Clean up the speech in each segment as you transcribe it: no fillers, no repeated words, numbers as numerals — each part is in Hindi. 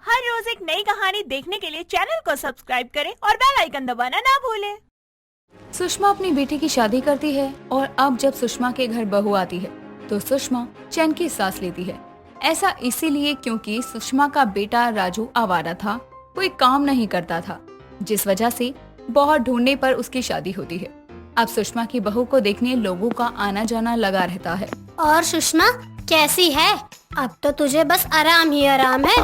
हर रोज एक नई कहानी देखने के लिए चैनल को सब्सक्राइब करें और बेल आइकन दबाना ना भूलें। सुषमा अपनी बेटी की शादी करती है और अब जब सुषमा के घर बहू आती है तो सुषमा चैन की सांस लेती है। ऐसा इसीलिए क्योंकि सुषमा का बेटा राजू आवारा था, कोई काम नहीं करता था, जिस वजह से बहुत ढूंढने पर उसकी शादी होती है। अब सुषमा की बहू को देखने लोगों का आना जाना लगा रहता है। और सुषमा कैसी है? अब तो तुझे बस आराम ही आराम है।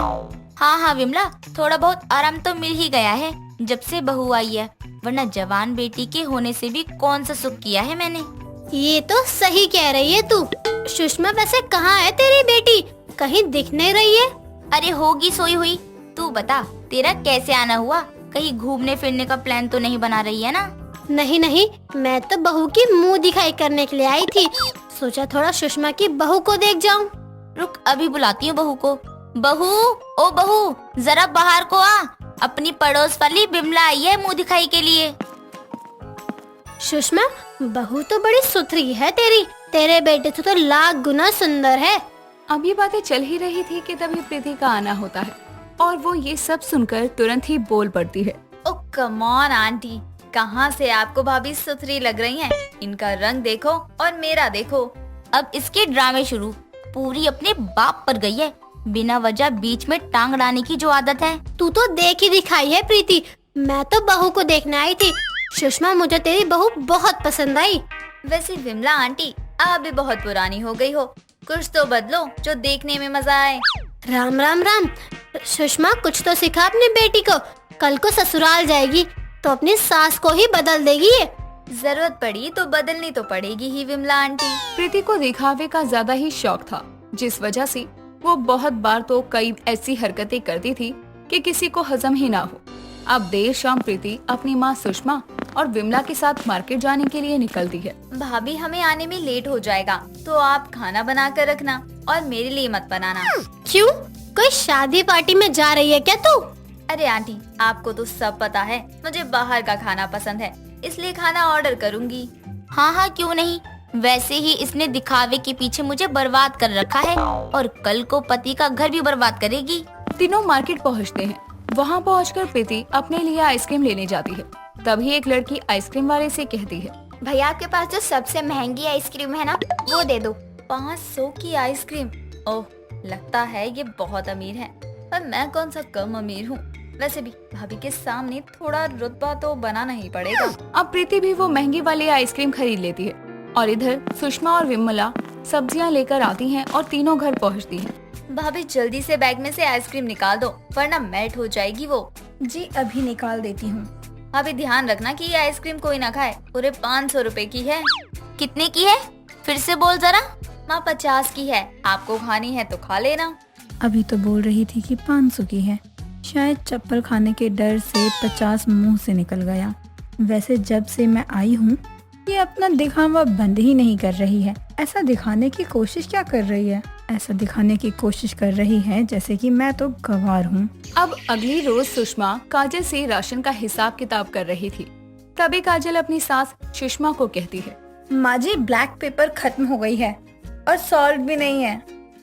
हाँ विमला, थोड़ा बहुत आराम तो मिल ही गया है जब से बहू आई है, वरना जवान बेटी के होने से भी कौन सा सुख किया है मैंने। ये तो सही कह रही है तू। सुषमा वैसे कहाँ है तेरी बेटी? कहीं दिख नहीं रही है। अरे होगी सोई हुई। तू बता, तेरा कैसे आना हुआ? कहीं घूमने फिरने का प्लान तो नहीं बना रही है ना? नहीं नहीं, मैं तो बहू की मुंह दिखाई करने के लिए आई थी। सोचा थोड़ा सुषमा की बहू को देख जाऊं। रुक, अभी बुलाती हूँ बहू को। बहू, ओ बहू, जरा बाहर को आ। अपनी पड़ोस वाली बिमला आई है मुंह दिखाई के लिए। सुषमा, बहू तो बड़ी सुथरी है तेरी, तेरे बेटे से तो लाख गुना सुंदर है। अब ये बातें चल ही रही थी कि तभी प्रीति का आना होता है और वो ये सब सुनकर तुरंत ही बोल पड़ती है। ओ कम ऑन आंटी, कहाँ से आपको भाभी सुथरी लग रही हैं? इनका रंग देखो और मेरा देखो। अब इसके ड्रामे शुरू। पूरी अपने बाप पर गई है, बिना वजह बीच में टांग अड़ाने की जो आदत है। तू तो देख ही दिखाई है प्रीति। मैं तो बहू को देखने आई थी। सुषमा, मुझे तेरी बहू बहुत पसंद आई। वैसे विमला आंटी, आप भी बहुत पुरानी हो गई हो, कुछ तो बदलो जो देखने में मजा आए। राम राम राम। सुषमा, कुछ तो सिखा अपनी बेटी को। कल को ससुराल जाएगी तो अपनी सास को ही बदल देगी ये। जरूरत पड़ी तो बदलनी तो पड़ेगी ही विमला आंटी। प्रीति को दिखावे का ज्यादा ही शौक था, जिस वजह से वो बहुत बार तो कई ऐसी हरकतें करती थी कि किसी को हजम ही ना हो। अब देर शाम प्रीति अपनी माँ सुषमा और विमला के साथ मार्केट जाने के लिए निकलती है। भाभी, हमें आने में लेट हो जाएगा, तो आप खाना बना कर रखना और मेरे लिए मत बनाना। क्यों? कोई शादी पार्टी में जा रही है क्या तू? अरे आंटी, आपको तो सब पता है, मुझे बाहर का खाना पसंद है, इसलिए खाना ऑर्डर करूँगी। हाँ, क्यों नहीं। वैसे ही इसने दिखावे के पीछे मुझे बर्बाद कर रखा है और कल को पति का घर भी बर्बाद करेगी। तीनों मार्केट पहुँचते हैं। वहाँ पहुँचकर प्रीति अपने लिए आइसक्रीम लेने जाती है। तभी एक लड़की आइसक्रीम वाले से कहती है, भैया, आपके पास जो सबसे महंगी आइसक्रीम है ना, वो दे दो। 500 की आइसक्रीम? ओह, लगता है ये बहुत अमीर है, पर मैं कौन सा कम अमीर हूँ। वैसे भी भाभी के सामने थोड़ा रुतबा तो बनाना ही पड़ेगा। अब प्रीति भी वो महंगी वाली आइसक्रीम खरीद लेती है और इधर सुषमा और विमला सब्जियां लेकर आती हैं और तीनों घर पहुंचती हैं। भाभी, जल्दी से बैग में से आइसक्रीम निकाल दो, वरना मेल्ट हो जाएगी वो। जी अभी निकाल देती हूँ। भाभी, ध्यान रखना कि ये आइसक्रीम कोई ना खाए, पूरे 500 रुपए की है। कितने की है? फिर से बोल जरा। माँ, 50 की है, आपको खानी है तो खा लेना। अभी तो बोल रही थी कि 500 की है। शायद चप्पल खाने के डर से 50 मुंह से निकल गया। वैसे जब से मैं आई हूँ ये अपना दिखावा बंद ही नहीं कर रही है। ऐसा दिखाने की कोशिश क्या कर रही है? ऐसा दिखाने की कोशिश कर रही है जैसे कि मैं तो गवार हूँ। अब अगली रोज सुषमा काजल से राशन का हिसाब किताब कर रही थी। तभी काजल अपनी सास सुषमा को कहती है, माँ जी, ब्लैक पेपर खत्म हो गई है और सॉल्ट भी नहीं है।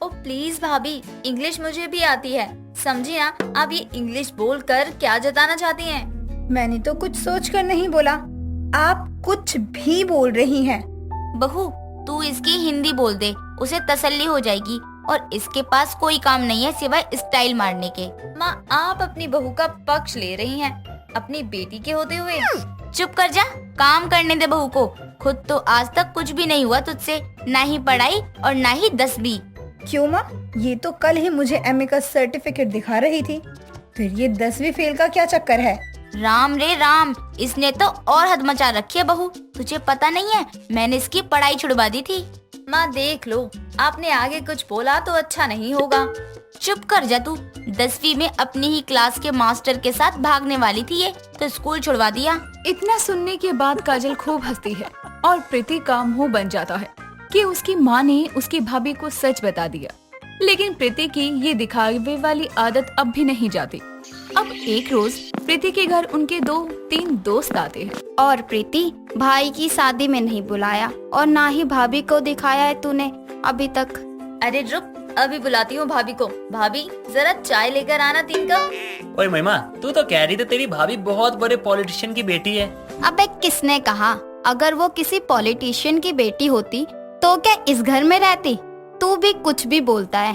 ओ प्लीज भाभी, इंग्लिश मुझे भी आती है, समझी ना? आप ये इंग्लिश बोलकर क्या जताना चाहती हैं? मैंने तो कुछ सोच कर नहीं बोला, आप कुछ भी बोल रही हैं। बहू, तू इसकी हिंदी बोल दे, उसे तसल्ली हो जाएगी। और इसके पास कोई काम नहीं है सिवाय स्टाइल मारने के। माँ, आप अपनी बहू का पक्ष ले रही हैं, अपनी बेटी के होते हुए। चुप कर जा, काम करने दे बहू को। खुद तो आज तक कुछ भी नहीं हुआ तुझसे, ना ही पढ़ाई और ना ही 10वीं। क्यों माँ? ये तो कल ही मुझे एमए का सर्टिफिकेट दिखा रही थी, फिर ये 10वीं फेल का क्या चक्कर है? राम रे राम, इसने तो और हद मचा रखी है बहू। तुझे पता नहीं है, मैंने इसकी पढ़ाई छुड़वा दी थी। माँ देख लो, आपने आगे कुछ बोला तो अच्छा नहीं होगा। चुप कर जा तू। 10वीं में अपनी ही क्लास के मास्टर के साथ भागने वाली थी ये, तो स्कूल छुड़वा दिया। इतना सुनने के बाद काजल खूब हंसती है और प्रीति का मुंह बन जाता है कि उसकी माँ ने उसकी भाभी को सच बता दिया। लेकिन प्रीति की ये दिखावे वाली आदत अब भी नहीं जाती। अब एक रोज प्रीति के घर उनके 2-3 दोस्त आते हैं। और प्रीति, भाई की शादी में नहीं बुलाया और ना ही भाभी को दिखाया है तूने अभी तक। अरे रुक, अभी बुलाती हूँ भाभी को। भाभी जरा चाय लेकर आना 3 कप। ओए महिमा, तू तो कह रही थी तेरी भाभी बहुत बड़े पॉलिटिशियन की बेटी है। अबे किसने कहा? अगर वो किसी पॉलिटिशियन की बेटी होती तो क्या इस घर में रहती? तू भी कुछ भी बोलता है।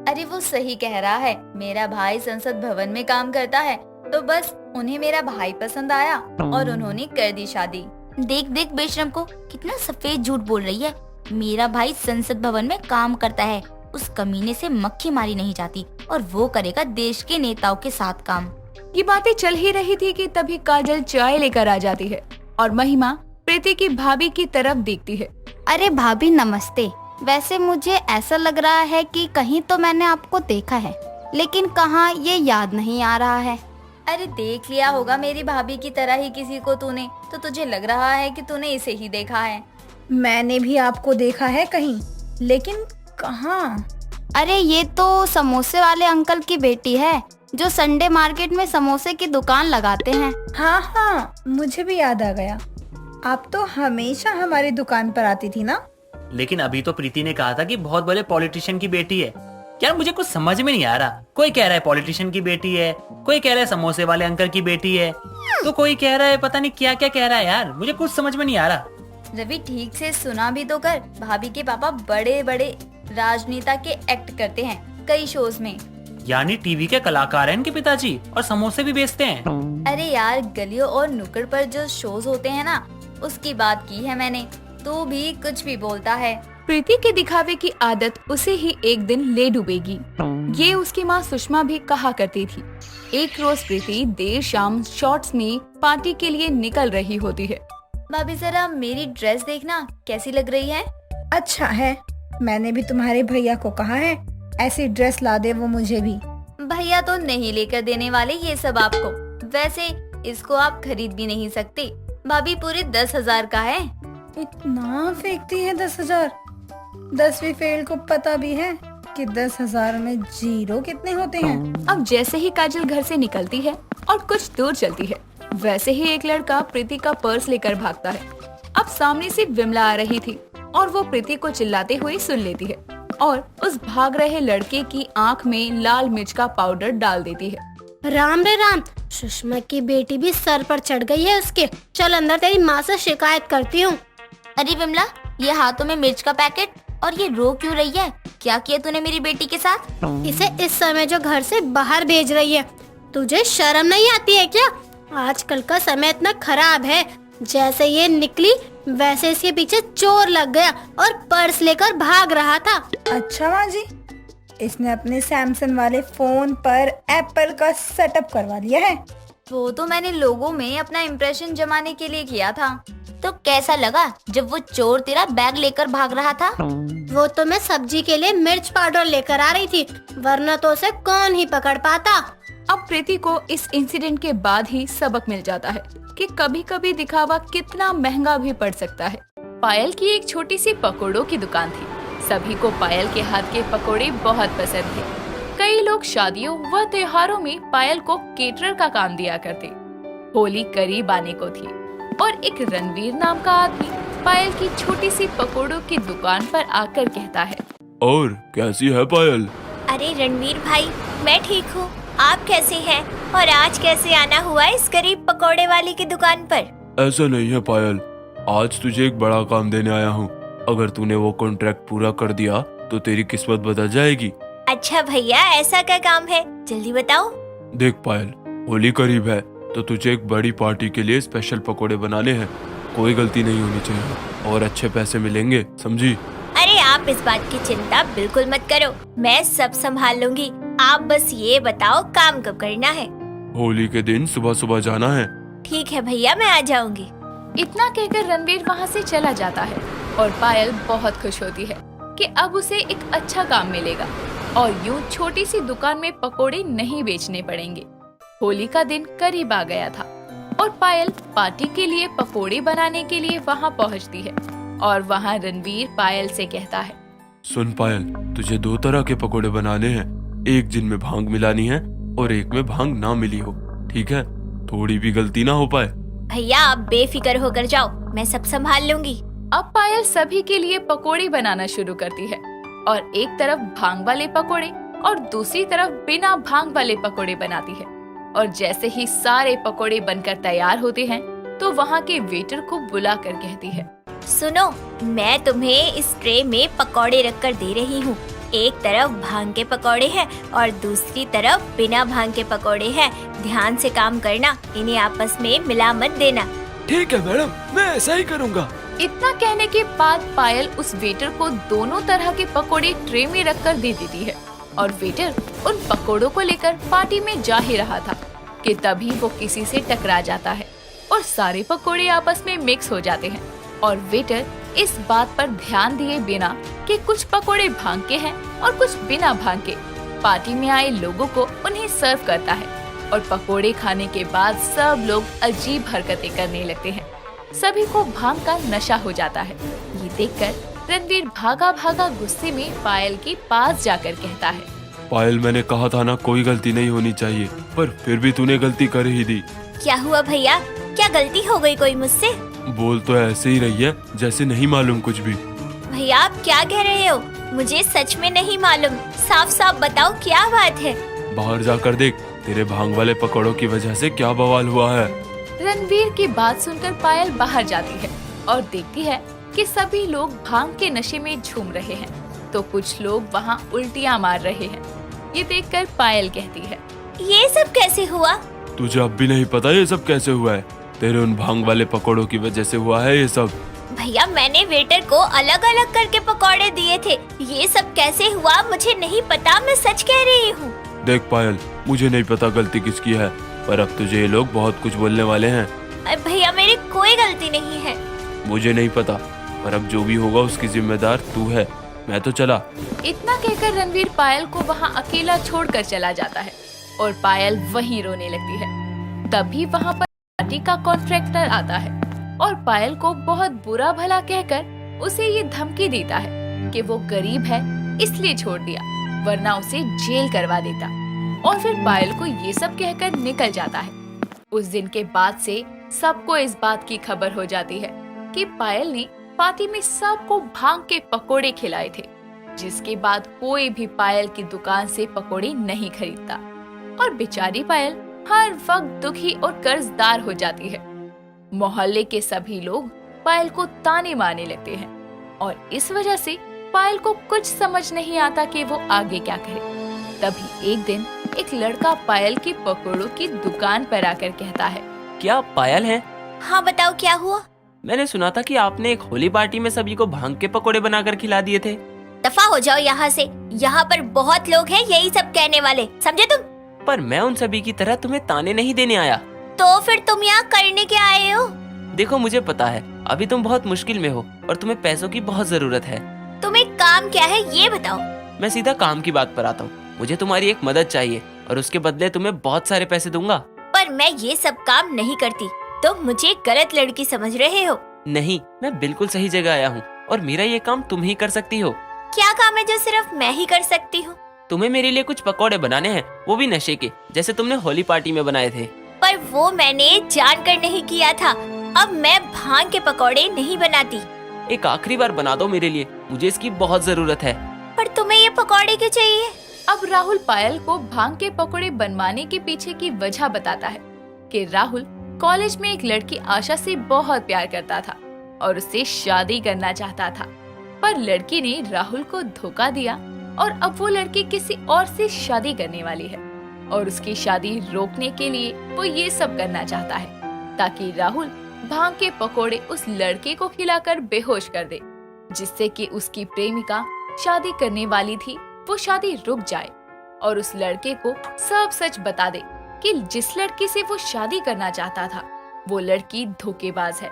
अरे वो सही कह रहा है। मेरा भाई संसद भवन में काम करता है, तो बस उन्हें मेरा भाई पसंद आया और उन्होंने कर दी शादी। देख देख बेशरम को कितना सफेद झूठ बोल रही है। मेरा भाई संसद भवन में काम करता है, उस कमीने से मक्खी मारी नहीं जाती और वो करेगा देश के नेताओं के साथ काम। ये बातें चल ही रही थी कि तभी काजल चाय लेकर आ जाती है और महिमा प्रीति की भाभी की तरफ देखती है। अरे भाभी नमस्ते। वैसे मुझे ऐसा लग रहा है कि कहीं तो मैंने आपको देखा है, लेकिन कहाँ ये याद नहीं आ रहा है। अरे देख लिया होगा मेरी भाभी की तरह ही किसी को तूने, तो तुझे लग रहा है कि तूने इसे ही देखा है। मैंने भी आपको देखा है कहीं, लेकिन कहाँ? अरे ये तो समोसे वाले अंकल की बेटी है, जो संडे मार्केट में समोसे की दुकान लगाते हैं। हाँ हाँ, मुझे भी याद आ गया। आप तो हमेशा हमारी दुकान पर आती थी ना। लेकिन अभी तो प्रीति ने कहा था कि बहुत बड़े पॉलिटिशियन की बेटी है। यार मुझे कुछ समझ में नहीं आ रहा। कोई कह रहा है पॉलिटिशियन की बेटी है, कोई कह रहा है समोसे वाले अंकल की बेटी है, तो कोई कह रहा है पता नहीं क्या क्या कह रहा है। यार मुझे कुछ समझ में नहीं आ रहा। रवि ठीक से सुना भी तो कर। भाभी के पापा बड़े बड़े राजनेता के एक्ट करते हैं कई शोज में। यानी टीवी के कलाकार हैं इनके पिताजी और समोसे भी बेचते हैं। अरे यार गलियों और नुक्कड़ पर जो शोज होते हैं ना, उसकी बात की है मैंने। तू भी कुछ भी बोलता है। प्रीति के दिखावे की आदत उसे ही एक दिन ले डूबेगी। ये उसकी माँ सुषमा भी कहा करती थी। एक रोज प्रीति देर शाम शॉर्ट्स में पार्टी के लिए निकल रही होती है। भाभी जरा मेरी ड्रेस देखना कैसी लग रही है। अच्छा है, मैंने भी तुम्हारे भैया को कहा है ऐसी ड्रेस ला दे वो मुझे भी। भैया तो नहीं लेकर देने वाले ये सब आपको। वैसे इसको आप खरीद भी नहीं सकते। भाभी पूरे 10,000 का है। इतना फेंकती है 10,000? 10वीं फेल को पता भी है कि 10,000 में जीरो कितने होते हैं। अब जैसे ही काजल घर से निकलती है और कुछ दूर चलती है, वैसे ही एक लड़का प्रीति का पर्स लेकर भागता है। अब सामने से विमला आ रही थी और वो प्रीति को चिल्लाते हुए सुन लेती है और उस भाग रहे लड़के की आंख में लाल मिर्च का पाउडर डाल देती है। राम रे राम, सुषमा की बेटी भी सर पर चढ़ गई है उसके। चल अंदर, तेरी माँ से शिकायत करती हूँ। अरे विमला, ये हाथों में मिर्च का पैकेट और ये रो क्यों रही है? क्या किया तूने मेरी बेटी के साथ? इसे इस समय जो घर से बाहर भेज रही है, तुझे शर्म नहीं आती है क्या? आजकल का समय इतना खराब है। जैसे ये निकली वैसे इसके पीछे चोर लग गया और पर्स लेकर भाग रहा था। अच्छा माँ जी, इसने अपने सैमसंग वाले फोन पर एप्पल का सेटअप करवा लिया है। वो तो मैंने लोगों में अपना इम्प्रेशन जमाने के लिए किया था। तो कैसा लगा जब वो चोर तेरा बैग लेकर भाग रहा था? वो तो मैं सब्जी के लिए मिर्च पाउडर लेकर आ रही थी, वरना तो उसे कौन ही पकड़ पाता। अब प्रीति को इस इंसिडेंट के बाद ही सबक मिल जाता है कि कभी कभी दिखावा कितना महंगा भी पड़ सकता है। पायल की एक छोटी सी पकोड़ों की दुकान थी। सभी को पायल के हाथ के पकोड़े बहुत पसंद थे। कई लोग शादियों व त्योहारों में पायल को केटरर का काम दिया करते। होली करीब आने को थी और एक रणवीर नाम का आदमी पायल की छोटी सी पकोड़ों की दुकान पर आकर कहता है, और कैसी है पायल? अरे रणवीर भाई, मैं ठीक हूँ। आप कैसे हैं? और आज कैसे आना हुआ इस गरीब पकोड़े वाली की दुकान पर? ऐसा नहीं है पायल, आज तुझे एक बड़ा काम देने आया हूँ। अगर तूने वो कॉन्ट्रैक्ट पूरा कर दिया तो तेरी किस्मत बदल जाएगी। अच्छा भैया, ऐसा क्या काम है? जल्दी बताओ। देख पायल, होली करीब है तो तुझे एक बड़ी पार्टी के लिए स्पेशल पकोड़े बनाने हैं। कोई गलती नहीं होनी चाहिए और अच्छे पैसे मिलेंगे, समझी? अरे आप इस बात की चिंता बिल्कुल मत करो, मैं सब संभाल लूंगी। आप बस ये बताओ काम कब करना है? होली के दिन सुबह सुबह जाना है। ठीक है भैया, मैं आ जाऊंगी। इतना कहकर रणवीर वहाँ से चला जाता है और पायल बहुत खुश होती है कि अब उसे एक अच्छा काम मिलेगा और यूं छोटी सी दुकान में पकोड़े नहीं बेचने पड़ेंगे। होली का दिन करीब आ गया था और पायल पार्टी के लिए पकोड़े बनाने के लिए वहाँ पहुँचती है और वहाँ रणवीर पायल से कहता है, सुन पायल, तुझे 2 तरह के पकोड़े बनाने हैं। एक जिनमें भांग मिलानी है और एक में भांग ना मिली हो, ठीक है? थोड़ी भी गलती ना हो पाए। भैया आप बेफिक्र होकर जाओ, मैं सब संभाल लूंगी। अब पायल सभी के लिए पकोड़े बनाना शुरू करती है और एक तरफ भांग वाले पकोड़े और दूसरी तरफ बिना भांग वाले पकोड़े बनाती है। और जैसे ही सारे पकोड़े बनकर तैयार होते हैं तो वहाँ के वेटर को बुलाकर कहती है, सुनो, मैं तुम्हें इस ट्रे में पकौड़े रखकर दे रही हूँ। एक तरफ भांग के पकौड़े हैं और दूसरी तरफ बिना भांग के पकौड़े हैं। ध्यान से काम करना, इन्हें आपस में मिला मत देना। ठीक है मैडम, मैं ऐसा ही करूँगा। इतना कहने के बाद पायल उस वेटर को दोनों तरह के पकोड़े ट्रे में रखकर दे देती है और वेटर उन पकोड़ों को लेकर पार्टी में जा ही रहा था कि तभी वो किसी से टकरा जाता है और सारे पकोड़े आपस में मिक्स हो जाते हैं। और वेटर इस बात पर ध्यान दिए बिना कि कुछ पकोड़े भांग के हैं और कुछ बिना भांग के, पार्टी में आए लोगों को उन्हें सर्व करता है। और पकोड़े खाने के बाद सब लोग अजीब हरकतें करने लगते हैं। सभी को भांग का नशा हो जाता है। ये देखकर रणवीर भागा भागा गुस्से में पायल के पास जाकर कहता है, पायल, मैंने कहा था ना कोई गलती नहीं होनी चाहिए, पर फिर भी तूने गलती कर ही दी। क्या हुआ भैया, क्या गलती हो गई कोई मुझसे? बोल तो ऐसे ही रही है जैसे नहीं मालूम कुछ भी। भैया आप क्या कह रहे हो? मुझे सच में नहीं मालूम, साफ साफ बताओ क्या बात है। बाहर जाकर देख, तेरे भांग वाले पकौड़ों की वजह से क्या बवाल हुआ है। रणवीर की बात सुनकर पायल बाहर जाती है और देखती है कि सभी लोग भांग के नशे में झूम रहे हैं तो कुछ लोग वहाँ उल्टियाँ मार रहे हैं। ये देखकर पायल कहती है, ये सब कैसे हुआ? तुझे अब भी नहीं पता ये सब कैसे हुआ है? तेरे उन भांग वाले पकौड़ों की वजह से हुआ है ये सब। भैया मैंने वेटर को अलग अलग करके पकौड़े दिए थे, ये सब कैसे हुआ मुझे नहीं पता, मैं सच कह रही हूँ। देख पायल, मुझे नहीं पता गलती किसकी है, पर अब तुझे ये लोग बहुत कुछ बोलने वाले हैं। अरे भैया मेरी कोई गलती नहीं है। मुझे नहीं पता, पर अब जो भी होगा उसकी जिम्मेदार तू है। मैं तो चला। इतना कहकर रणवीर पायल को वहाँ अकेला छोड़कर चला जाता है और पायल वहीं रोने लगती है। तभी वहाँ पर पार्टी का कॉन्ट्रैक्टर आता है और पायल को बहुत बुरा भला कहकर उसे ये धमकी देता है कि वो गरीब है इसलिए छोड़ दिया, वरना उसे जेल करवा देता। और फिर पायल को ये सब कहकर निकल जाता है। उस दिन के बाद से सबको इस बात की खबर हो जाती है कि पायल ने पार्टी में सबको भांग के पकोड़े खिलाए थे, जिसके बाद कोई भी पायल की दुकान से पकोड़े नहीं खरीदता और बेचारी पायल हर वक्त दुखी और कर्जदार हो जाती है। मोहल्ले के सभी लोग पायल को ताने मारने लगते हैं और इस वजह से पायल को कुछ समझ नहीं आता कि वो आगे क्या करे। तभी एक दिन एक लड़का पायल की पकोड़ों की दुकान पर आकर कहता है, क्या आप पायल हैं? हाँ बताओ क्या हुआ? मैंने सुना था कि आपने एक होली पार्टी में सभी को भांग के पकोड़े बनाकर खिला दिए थे। दफा हो जाओ यहाँ से, यहाँ पर बहुत लोग हैं यही सब कहने वाले, समझे तुम? पर मैं उन सभी की तरह तुम्हें ताने नहीं देने आया। तो फिर तुम यहाँ करने के आए हो? देखो मुझे पता है अभी तुम बहुत मुश्किल में हो और तुम्हें पैसों की बहुत जरूरत है। तुम्हें काम क्या है ये बताओ? मैं सीधा काम की बात पर आता हूँ। मुझे तुम्हारी एक मदद चाहिए और उसके बदले तुम्हें बहुत सारे पैसे दूंगा। पर मैं ये सब काम नहीं करती, तो मुझे गलत लड़की समझ रहे हो? नहीं, मैं बिल्कुल सही जगह आया हूँ और मेरा ये काम तुम ही कर सकती हो। क्या काम है जो सिर्फ मैं ही कर सकती हूँ? तुम्हें मेरे लिए कुछ पकौड़े बनाने हैं, वो भी नशे के, जैसे तुमने होली पार्टी में बनाए थे। पर वो मैंने जानकर नहीं किया था। अब मैं भांग के पकौड़े नहीं बनाती। एक आखिरी बार बना दो मेरे लिए, मुझे इसकी बहुत जरूरत है। पर तुम्हें ये पकौड़े क्यों चाहिए? अब राहुल पायल को भांग के पकोड़े बनवाने के पीछे की वजह बताता है कि राहुल कॉलेज में एक लड़की आशा से बहुत प्यार करता था और उससे शादी करना चाहता था, पर लड़की ने राहुल को धोखा दिया और अब वो लड़की किसी और से शादी करने वाली है और उसकी शादी रोकने के लिए वो ये सब करना चाहता है ताकि राहुल भांग के पकोड़े उस लड़के को खिलाकर बेहोश कर दे, जिससे कि उसकी प्रेमिका शादी करने वाली थी वो शादी रुक जाए और उस लड़के को सब सच बता दे कि जिस लड़की से वो शादी करना चाहता था वो लड़की धोखेबाज है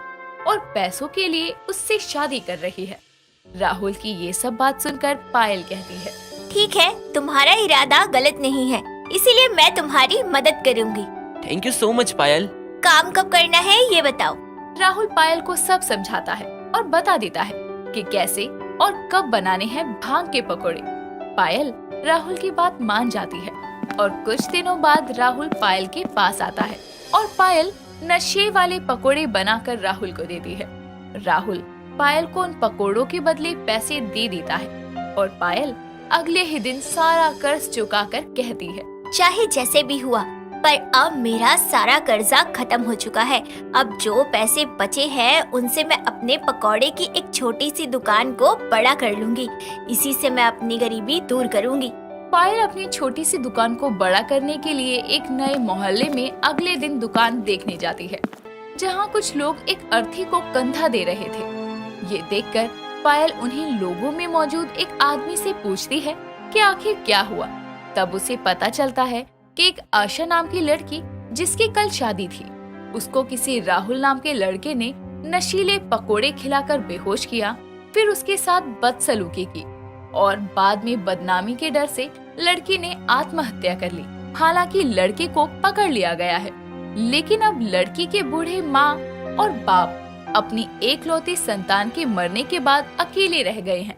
और पैसों के लिए उससे शादी कर रही है। राहुल की ये सब बात सुनकर पायल कहती है, ठीक है, तुम्हारा इरादा गलत नहीं है, इसीलिए मैं तुम्हारी मदद करूंगी। थैंक यू सो मच पायल। काम कब करना है ये बताओ? राहुल पायल को सब समझाता है और बता देता है कि कैसे और कब बनाने हैं भांग के पकोड़े। पायल राहुल की बात मान जाती है और कुछ दिनों बाद राहुल पायल के पास आता है और पायल नशे वाले पकोड़े बनाकर राहुल को देती है। राहुल पायल को उन पकोड़ों के बदले पैसे दे देता है और पायल अगले ही दिन सारा कर्ज चुकाकर कहती है, चाहे जैसे भी हुआ, पर अब मेरा सारा कर्जा खत्म हो चुका है। अब जो पैसे बचे हैं उनसे मैं अपने पकौड़े की एक छोटी सी दुकान को बड़ा कर लूंगी। इसी से मैं अपनी गरीबी दूर करूंगी। पायल अपनी छोटी सी दुकान को बड़ा करने के लिए एक नए मोहल्ले में अगले दिन दुकान देखने जाती है, जहाँ कुछ लोग एक अर्थी को कंधा दे रहे थे। ये देखकर पायल उन्हीं लोगों में मौजूद एक आदमी से पूछती है कि आखिर क्या हुआ। तब उसे पता चलता है कि एक आशा नाम की लड़की, जिसकी कल शादी थी, उसको किसी राहुल नाम के लड़के ने नशीले पकोड़े खिलाकर बेहोश किया, फिर उसके साथ बदसलूकी की और बाद में बदनामी के डर से लड़की ने आत्महत्या कर ली। हालांकि लड़के को पकड़ लिया गया है, लेकिन अब लड़की के बूढ़े माँ और बाप अपनी एकलौती संतान के मरने के बाद अकेले रह गए हैं।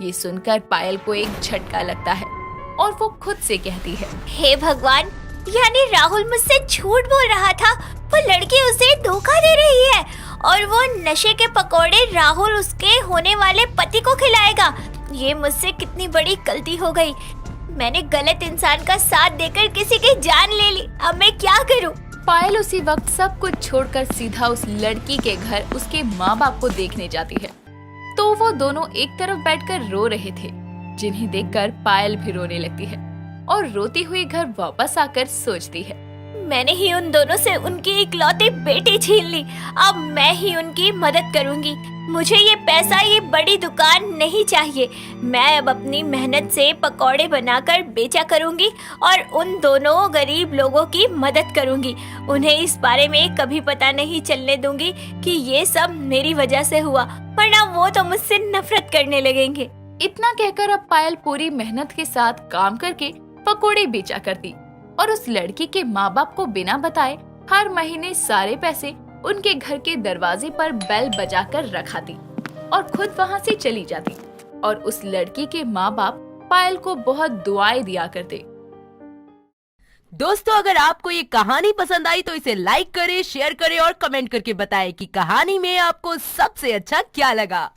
ये सुनकर पायल को एक झटका लगता है और वो खुद से कहती है, हे भगवान, यानी राहुल मुझसे झूठ बोल रहा था। वो लड़की उसे धोखा दे रही है और वो नशे के पकोड़े राहुल उसके होने वाले पति को खिलाएगा। ये मुझसे कितनी बड़ी गलती हो गई। मैंने गलत इंसान का साथ देकर किसी की जान ले ली। अब मैं क्या करूं? पायल उसी वक्त सब कुछ छोड़कर सीधा उस लड़की के घर उसके माँ बाप को देखने जाती है। तो वो दोनों एक तरफ बैठकर रो रहे थे, जिन्हें देखकर पायल भी रोने लगती है और रोती हुई घर वापस आकर सोचती है, मैंने ही उन दोनों से उनकी इकलौती बेटी छीन ली। अब मैं ही उनकी मदद करूंगी। मुझे ये पैसा, ये बड़ी दुकान नहीं चाहिए। मैं अब अपनी मेहनत से पकौड़े बनाकर बेचा करूंगी और उन दोनों गरीब लोगों की मदद करूंगी। उन्हें इस बारे में कभी पता नहीं चलने दूंगी कि ये सब मेरी वजह से हुआ, वरना वो तो मुझसे नफरत करने लगेंगे। इतना कहकर अब पायल पूरी मेहनत के साथ काम करके पकोड़े बेचा करती और उस लड़की के माँ बाप को बिना बताए हर महीने सारे पैसे उनके घर के दरवाजे पर बेल बजाकर रखाती और खुद वहाँ से चली जाती। और उस लड़की के माँ बाप पायल को बहुत दुआएं दिया करते। दोस्तों, अगर आपको ये कहानी पसंद आई तो इसे लाइक करें, शेयर करें और कमेंट करके बताएं कि कहानी में आपको सबसे अच्छा क्या लगा।